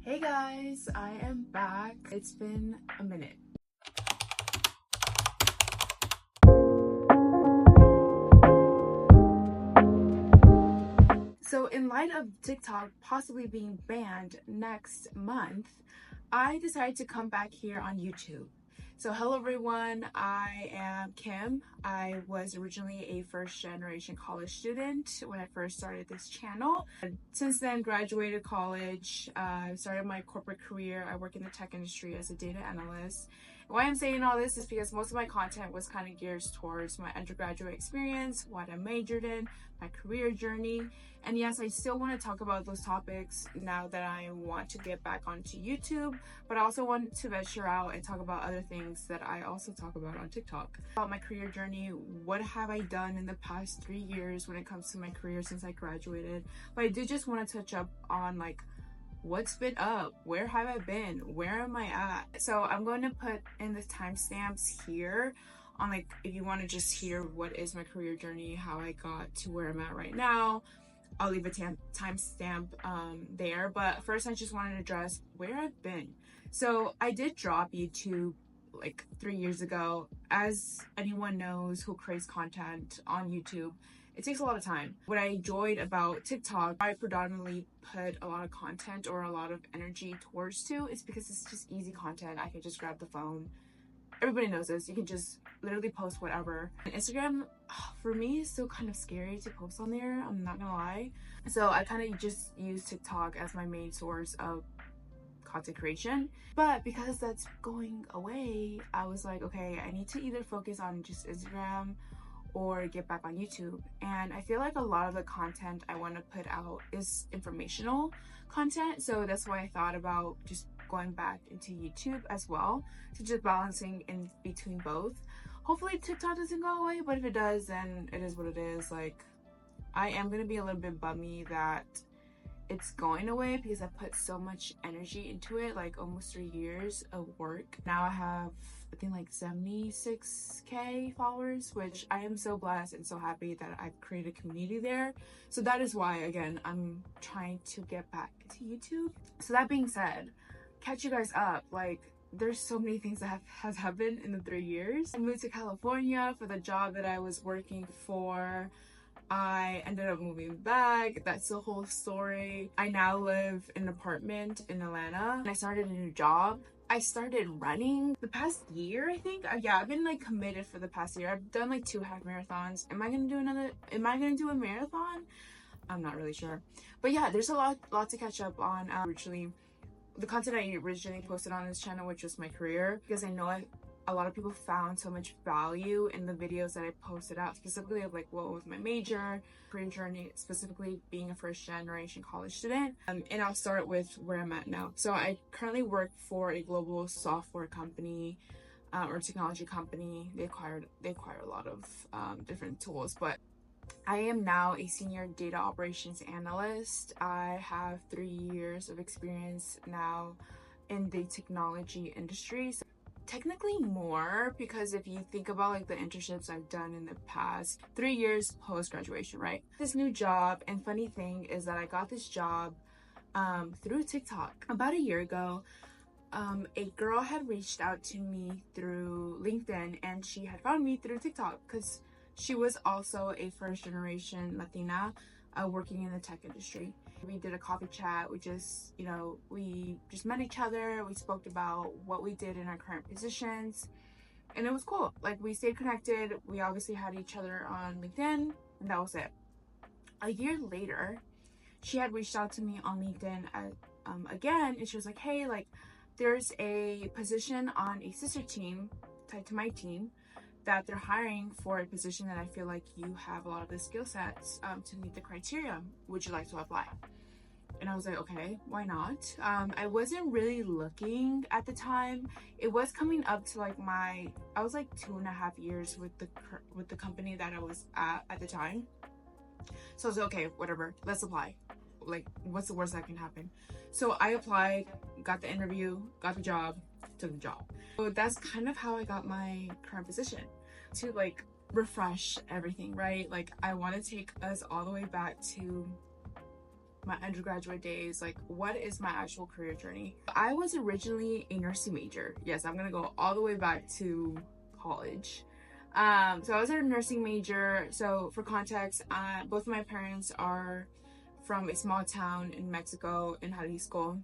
Hey guys, I am back. It's been a minute. So in light of TikTok possibly being banned next month, I decided to come back here on YouTube. So hello everyone, I am Kim. I was originally a first generation college student when I first started this channel. Since then, graduated college, started my corporate career. I work in the tech industry as a data analyst. Why I'm saying all this is because most of my content was kind of geared towards my undergraduate experience, what I majored in, my career journey. And yes, I still want to talk about those topics now that I want to get back onto YouTube, but I also want to venture out and talk about other things that I also talk about on TikTok. About my career journey, what have I done in the past 3 years when it comes to my career since I graduated. But I do just want to touch up on like what's been up, where have I been, where am I at. So I'm going to put in the timestamps here on like if you want to just hear what is my career journey, how I got to where I'm at right now. I'll leave a timestamp there, but first I just wanted to address where I've been. So I did drop YouTube like 3 years ago. As anyone knows who creates content on YouTube, it takes a lot of time. What I enjoyed about TikTok, I predominantly put a lot of content or a lot of energy towards to, is because it's just easy content. I can just grab the phone. Everybody knows this. You can just literally post whatever. And Instagram, for me, is still kind of scary to post on there. I'm not gonna lie. So I kind of just use TikTok as my main source of content creation. But because that's going away, I was like, okay, I need to either focus on just Instagram or get back on YouTube. And I feel like a lot of the content I want to put out is informational content. So that's why I thought about just going back into YouTube as well. So just balancing in between both. Hopefully TikTok doesn't go away, but if it does, then it is what it is. Like, I am going to be a little bit bummy that it's going away because I put so much energy into it, like almost 3 years of work. Now I have, I think, like 76k followers, which I am so blessed and so happy that I've created a community there. So that is why, again, I'm trying to get back to YouTube. So that being said, catch you guys up. Like, there's so many things that has happened in the 3 years. I moved to California for the job that I was working for. I ended up moving back. That's the whole story. I now live in an apartment in Atlanta and I started a new job. I started running the past year, I think. Yeah, I've been like committed for the past year. I've done like 2 half marathons. Am I gonna do a marathon? I'm not really sure. But yeah, there's a lot to catch up on. Originally, the content I originally posted on this channel, which was my career, because I know a lot of people found so much value in the videos that I posted out, specifically of like what was my major, career journey, specifically being a first generation college student. And I'll start with where I'm at now. So I currently work for a global software company or technology company. They acquire a lot of different tools, but I am now a senior data operations analyst. I have 3 years of experience now in the technology industry. So technically more, because if you think about like the internships I've done in the past 3 years post graduation, right? This new job, and funny thing is that I got this job through TikTok about a year ago. A girl had reached out to me through LinkedIn and she had found me through TikTok because she was also a first generation Latina working in the tech industry. We did a coffee chat. We just met each other. We spoke about what we did in our current positions, and it was cool. Like, we stayed connected. We obviously had each other on LinkedIn, and that was it. A year later, she had reached out to me on LinkedIn again, and she was like, hey, like, there's a position on a sister team tied to my team that they're hiring for a position that I feel like you have a lot of the skill sets to meet the criteria. Would you like to apply? And I was like, okay, why not? I wasn't really looking at the time. It was coming up to like I was like 2.5 years with the company that I was at the time. So I was like, okay, whatever, let's apply. Like, what's the worst that can happen? So I applied, got the interview, got the job, took the job. So that's kind of how I got my current position. To like refresh everything, right? Like, I want to take us all the way back to my undergraduate days, like what is my actual career journey. I was originally a nursing major. Yes, I'm gonna go all the way back to college. So I was a nursing major. So for context, both of my parents are from a small town in Mexico, in Jalisco.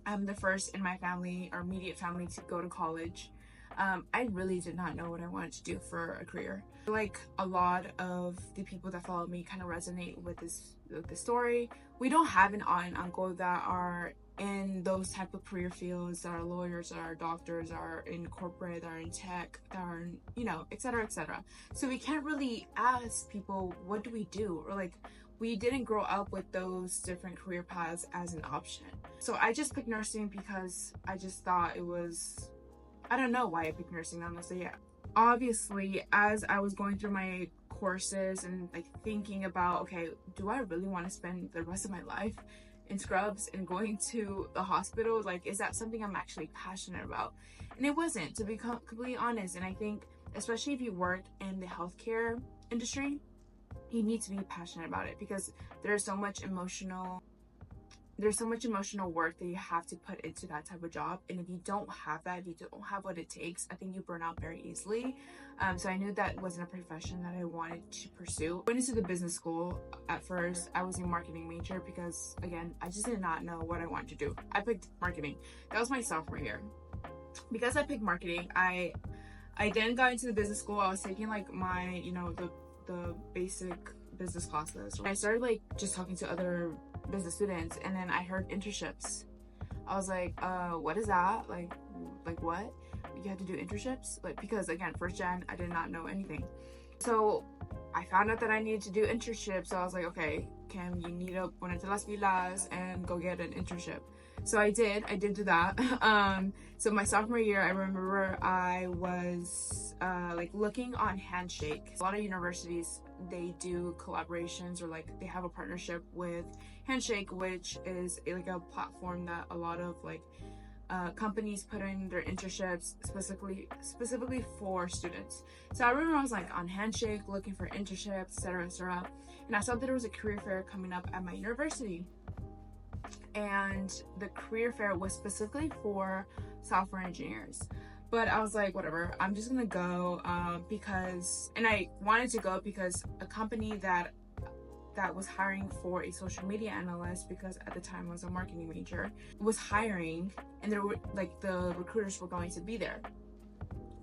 I'm the first in my family, or immediate family, to go to college. I really did not know what I wanted to do for a career. Like a lot of the people that follow me kind of resonate with this story. We don't have an aunt and uncle that are in those type of career fields, that are lawyers, that are doctors, that are in corporate, that are in tech, that are in, you know, etc., etc. So we can't really ask people, what do we do? Or like, we didn't grow up with those different career paths as an option. So I just picked nursing because I just thought it was, I don't know why I picked nursing, honestly. Yeah. Obviously, as I was going through my courses and like thinking about, okay, do I really want to spend the rest of my life in scrubs and going to the hospital? Like, is that something I'm actually passionate about? And it wasn't, to be completely honest. And I think, especially if you work in the healthcare industry, you need to be passionate about it, because there's so much emotional work that you have to put into that type of job. And if you don't have that, if you don't have what it takes, I think you burn out very easily. So I knew that wasn't a profession that I wanted to pursue. I went into the business school. At first, I was a marketing major because, again, I just did not know what I wanted to do. I picked marketing. That was my sophomore year. Because I picked marketing, I then got into the business school. I was taking like my, you know, the basic business classes. I started like just talking to other business students, and then I heard internships. I was like, what is that? Like what? You have to do internships? Like, because again, first gen, I did not know anything. So I found out that I needed to do internships. So I was like, okay, Kim, you need to ponerte las pilas and go get an internship. So I did do that. So my sophomore year, I remember I was like looking on Handshake. A lot of universities, they do collaborations, or like they have a partnership with Handshake, which is like a platform that a lot of like companies put in their internships specifically for students. So I remember I was like on Handshake looking for internships, etc., and I saw that there was a career fair coming up at my university. And the career fair was specifically for software engineers. But I was like, whatever, I'm just gonna go because, and I wanted to go because a company that was hiring for a social media analyst, because at the time I was a marketing major, was hiring, and there were like the recruiters were going to be there.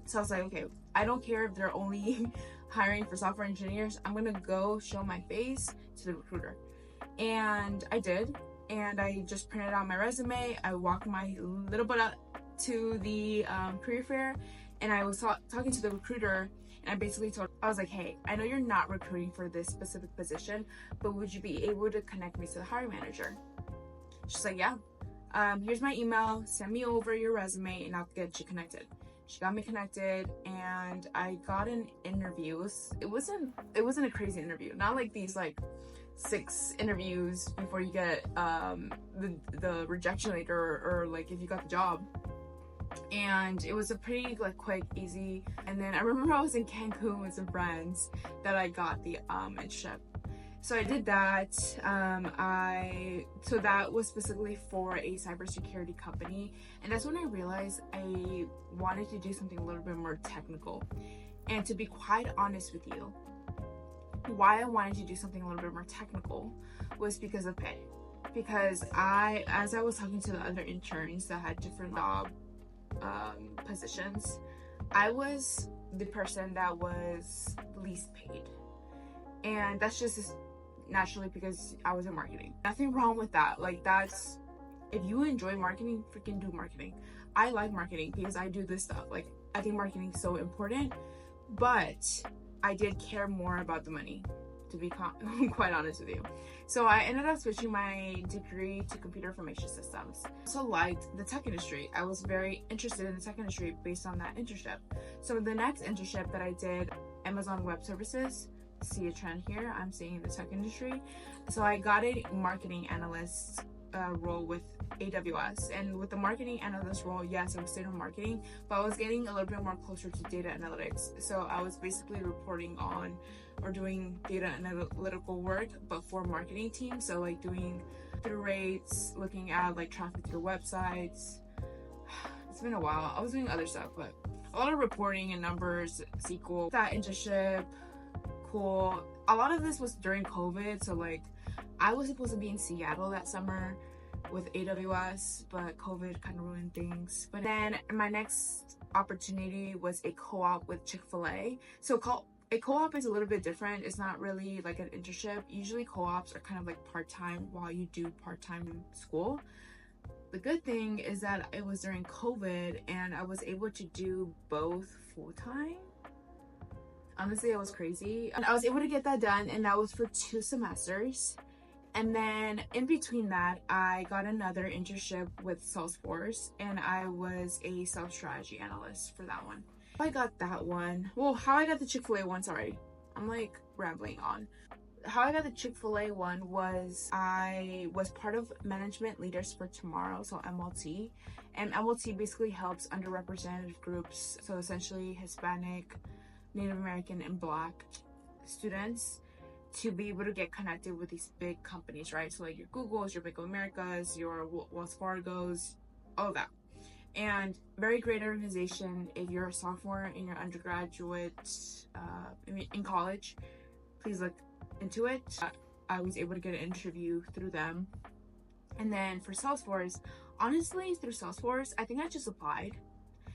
So I was like, okay, I don't care if they're only hiring for software engineers, I'm gonna go show my face to the recruiter. And I did. And I just printed out my resume. I walked my little butt up to the career fair, and I was talking to the recruiter, and I basically I was like, hey, I know you're not recruiting for this specific position, but would you be able to connect me to the hiring manager? She's like, yeah. Here's my email. Send me over your resume, and I'll get you connected. She got me connected, and I got an interview. It wasn't a crazy interview. Not like these like 6 interviews before you get the rejection letter, or like if you got the job. And it was a pretty like quick, easy. And then I remember I was in Cancun with some friends that I got the internship. So I did that. So that was specifically for a cybersecurity company, and that's when I realized I wanted to do something a little bit more technical. And to be quite honest with you, why I wanted to do something a little bit more technical was because of pay. Because as I was talking to the other interns that had different job positions, I was the person that was least paid. And that's just naturally because I was in marketing. Nothing wrong with that. Like, that's, if you enjoy marketing, freaking do marketing. I like marketing because I do this stuff. Like, I think marketing is so important, but I did care more about the money, to be quite honest with you. So I ended up switching my degree to computer information systems. I also liked the tech industry. I was very interested in the tech industry based on that internship. So the next internship that I did, Amazon Web Services, see a trend here, I'm seeing the tech industry. So I got a marketing analyst role with AWS, and with the marketing analyst role, yes, I was still in marketing, but I was getting a little bit more closer to data analytics. So I was basically reporting on or doing data analytical work, but for marketing teams. So like doing through rates, looking at like traffic to the websites. It's been a while. I was doing other stuff, but a lot of reporting and numbers, SQL. That internship, cool. A lot of this was during COVID, so like I was supposed to be in Seattle that summer with AWS, but COVID kind of ruined things. But then my next opportunity was a co-op with Chick-fil-A. So a co-op is a little bit different. It's not really like an internship. Usually co-ops are kind of like part-time while you do part-time school. The good thing is that it was during COVID and I was able to do both full-time. Honestly, it was crazy. And I was able to get that done, and that was for 2 semesters. And then in between that, I got another internship with Salesforce, and I was a sales strategy analyst for that one. How I got that one, well, how I got the Chick-fil-A one, sorry, I'm like rambling on. How I got the Chick-fil-A one was I was part of Management Leaders for Tomorrow, so MLT. And MLT basically helps underrepresented groups, so essentially Hispanic, Native American, and Black students, to be able to get connected with these big companies, right? So like your Googles, your Bank of Americas, your Wells Fargos, all of that. And very great organization. If you're a sophomore in your undergraduate in college, please look into it. I was able to get an interview through them. And then for Salesforce, honestly, through Salesforce, I think I just applied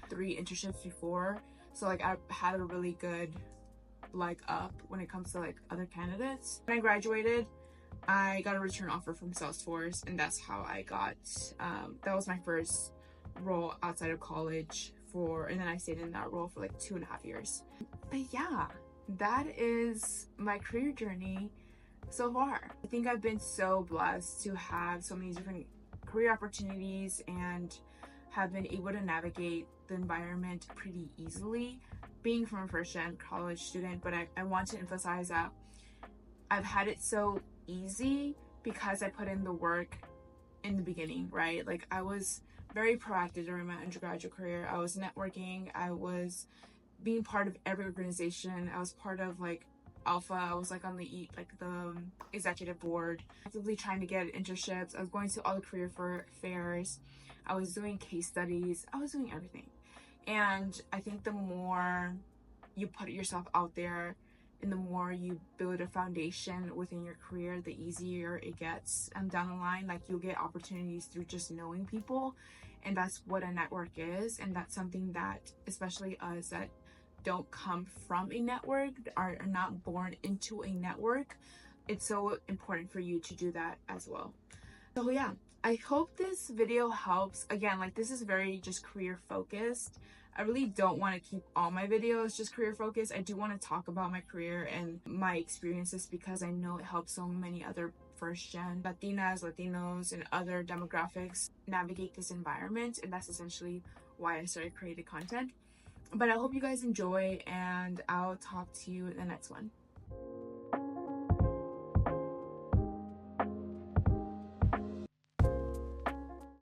3 internships before, so like I had a really good leg up when it comes to like other candidates. When I graduated, I got a return offer from Salesforce, and that's how I got that was my first role outside of college and then I stayed in that role for like 2.5 years. But yeah, that is my career journey so far. I think I've been so blessed to have so many different career opportunities and have been able to navigate the environment pretty easily, being from a first-gen college student. But I want to emphasize that I've had it so easy because I put in the work in the beginning, right? Like I was very proactive during my undergraduate career. I was networking, I was being part of every organization, I was part of like Alpha, I was like on the executive board, actively trying to get internships. I was going to all the career fairs, I was doing case studies, I was doing everything. And I think the more you put yourself out there and the more you build a foundation within your career, the easier it gets. And down the line, like you'll get opportunities through just knowing people, and that's what a network is. And that's something that, especially us that don't come from a network, are not born into a network, it's so important for you to do that as well. So yeah, I hope this video helps. Again, like this is very just career focused. I really don't want to keep all my videos just career focused. I do want to talk about my career and my experiences because I know it helps so many other first-gen Latinas, Latinos, and other demographics navigate this environment, and that's essentially why I started creating content. But I hope you guys enjoy, and I'll talk to you in the next one.